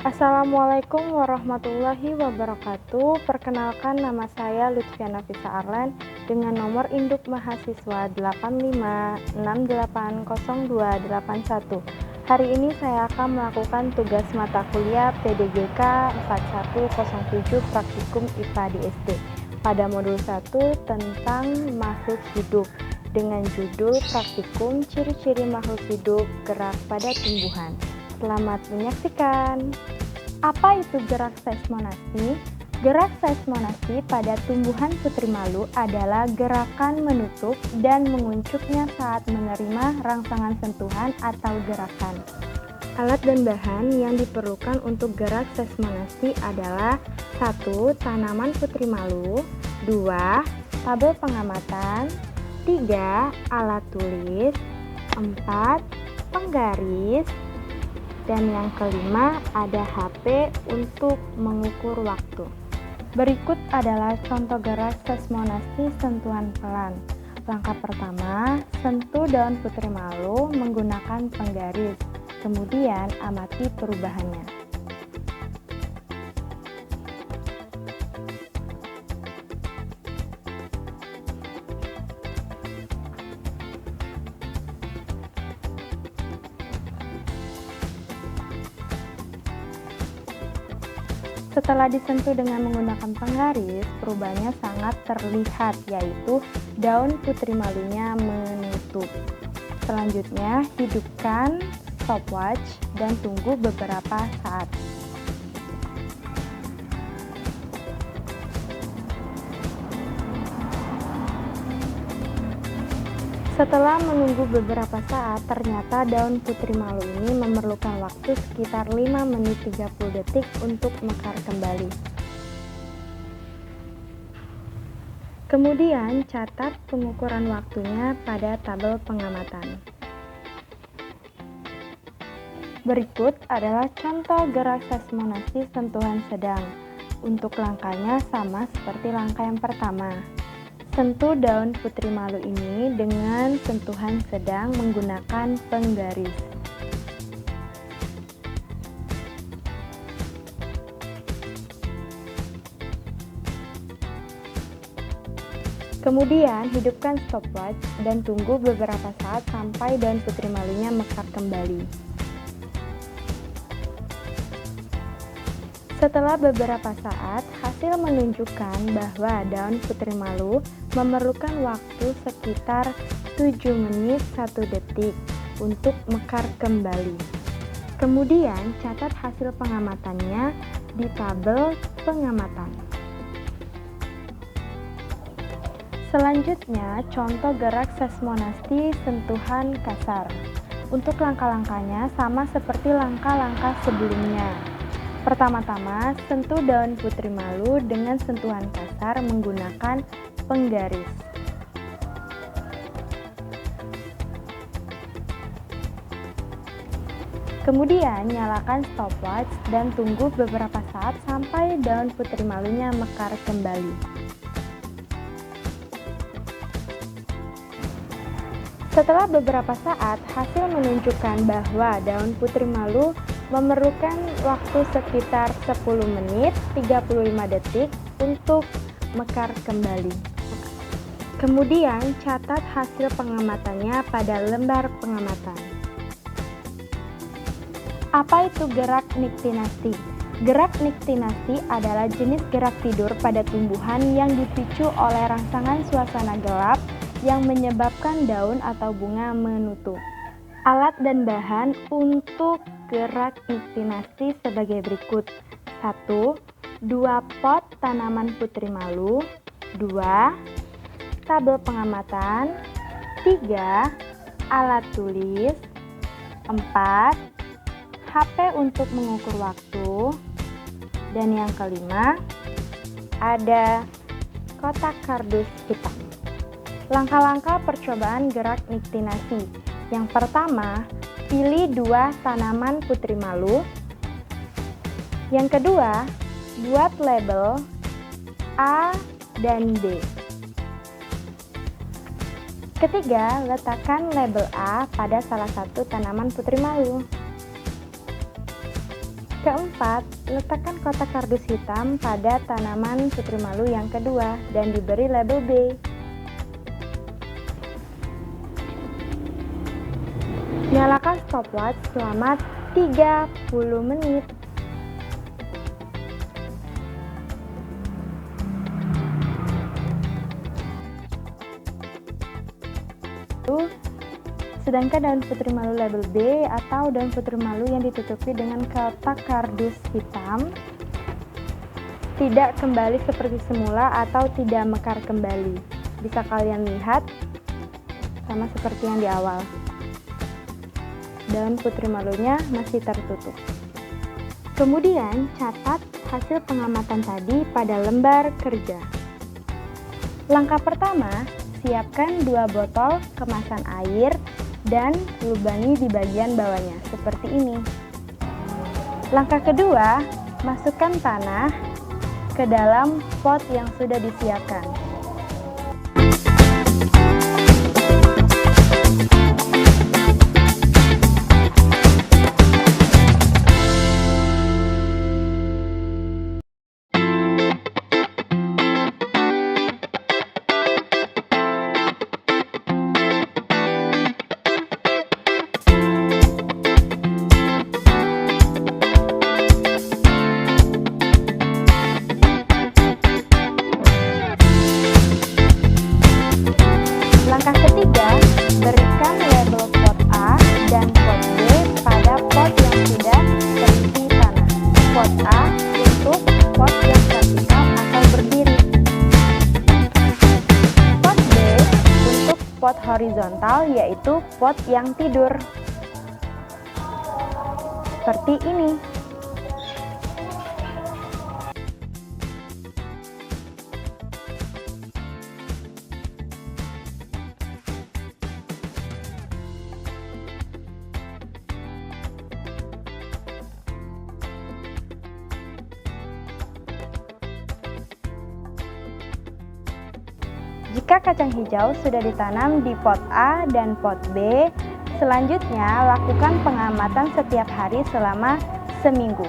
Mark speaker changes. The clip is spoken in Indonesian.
Speaker 1: Assalamualaikum warahmatullahi wabarakatuh. Perkenalkan, nama saya Lutfiana Fisa Arlen dengan nomor induk mahasiswa 85680281. Hari ini saya akan melakukan tugas mata kuliah PDGK 4107 Praktikum IPA di SD pada modul 1 tentang makhluk hidup dengan judul Praktikum Ciri-ciri Makhluk Hidup Gerak pada Tumbuhan. Selamat menyaksikan. Apa itu gerak seismonasi? Gerak seismonasi pada tumbuhan putri malu adalah gerakan menutup dan menguncupnya saat menerima rangsangan sentuhan atau gerakan. Alat dan bahan yang diperlukan untuk gerak seismonasi adalah 1. Tanaman putri malu, 2. Tabel pengamatan, 3. Alat tulis, 4. Penggaris, dan yang kelima ada HP untuk mengukur waktu. Berikut adalah contoh gerak seismonasi sentuhan pelan. Langkah pertama, sentuh daun putri malu menggunakan penggaris. Kemudian amati perubahannya. Setelah disentuh dengan menggunakan penggaris, perubahannya sangat terlihat, yaitu daun putri malunya menutup. Selanjutnya, hidupkan stopwatch dan tunggu beberapa saat. Setelah menunggu beberapa saat, ternyata daun putri malu ini memerlukan waktu sekitar 5 menit 30 detik untuk mekar kembali. Kemudian, catat pengukuran waktunya pada tabel pengamatan. Berikut adalah contoh gerak seismonasi sentuhan sedang. Untuk langkahnya sama seperti langkah yang pertama. Sentuh daun putri malu ini dengan sentuhan sedang menggunakan penggaris. Kemudian hidupkan stopwatch dan tunggu beberapa saat sampai daun putri malunya mekar kembali. Setelah beberapa saat, hasil menunjukkan bahwa daun putri malu memerlukan waktu sekitar 7 menit 1 detik untuk mekar kembali. Kemudian, catat hasil pengamatannya di tabel pengamatan. Selanjutnya, contoh gerak seismonasi sentuhan kasar. Untuk langkah-langkahnya sama seperti langkah-langkah sebelumnya. Pertama-tama, sentuh daun putri malu dengan sentuhan kasar menggunakan penggaris. Kemudian, nyalakan stopwatch dan tunggu beberapa saat sampai daun putri malunya mekar kembali. Setelah beberapa saat, hasil menunjukkan bahwa daun putri malu memerlukan waktu sekitar 10 menit 35 detik untuk mekar kembali. Kemudian catat hasil pengamatannya pada lembar pengamatan. Apa itu gerak niktinasi? Gerak niktinasi adalah jenis gerak tidur pada tumbuhan yang dipicu oleh rangsangan suasana gelap yang menyebabkan daun atau bunga menutup. Alat dan bahan untuk gerak niktinasi sebagai berikut. 1. 2 pot tanaman putri malu, 2. Tabel pengamatan, 3. Alat tulis, 4. HP untuk mengukur waktu, dan yang kelima ada kotak kardus hitam. Langkah-langkah percobaan gerak niktinasi. Yang pertama, pilih 2 tanaman putri malu. Yang kedua, buat label A dan B. Ketiga, letakkan label A pada salah satu tanaman putri malu. Keempat, letakkan kotak kardus hitam pada tanaman putri malu yang kedua dan diberi label B. Nyalakan stopwatch selama 30 menit. Sedangkan daun putri malu label B atau daun putri malu yang ditutupi dengan kotak kardus hitam tidak kembali seperti semula atau tidak mekar kembali. Bisa kalian lihat sama seperti yang di awal. Daun putri malunya masih tertutup. Kemudian catat hasil pengamatan tadi pada lembar kerja. Langkah pertama, siapkan 2 botol kemasan air dan lubangi di bagian bawahnya seperti ini. Langkah kedua, masukkan tanah ke dalam pot yang sudah disiapkan. Langkah ketiga, berikan label pot A dan pot B pada pot yang sudah terisi tanah. Pot A untuk pot yang vertikal atau berdiri. Pot B untuk pot horizontal, yaitu pot yang tidur. Seperti ini. Jika kacang hijau sudah ditanam di pot A dan pot B, selanjutnya lakukan pengamatan setiap hari selama seminggu.